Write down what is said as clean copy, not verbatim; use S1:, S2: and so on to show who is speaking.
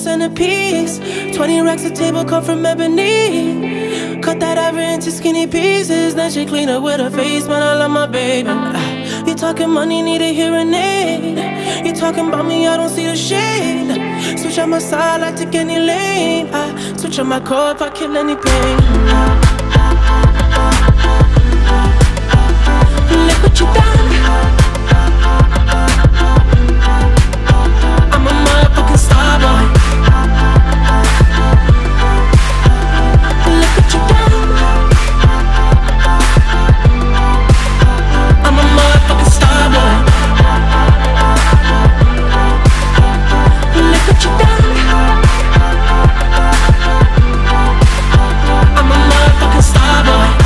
S1: centerpiece. 20 racks of table cut from ebony. Cut that ivory into skinny pieces. Then she clean up with her face, man, I love my baby. You talking money, need a hearing aid. You talking about me, I don't see the shade. Switch on my side, I take any lane. I switch on my core if I kill any pain.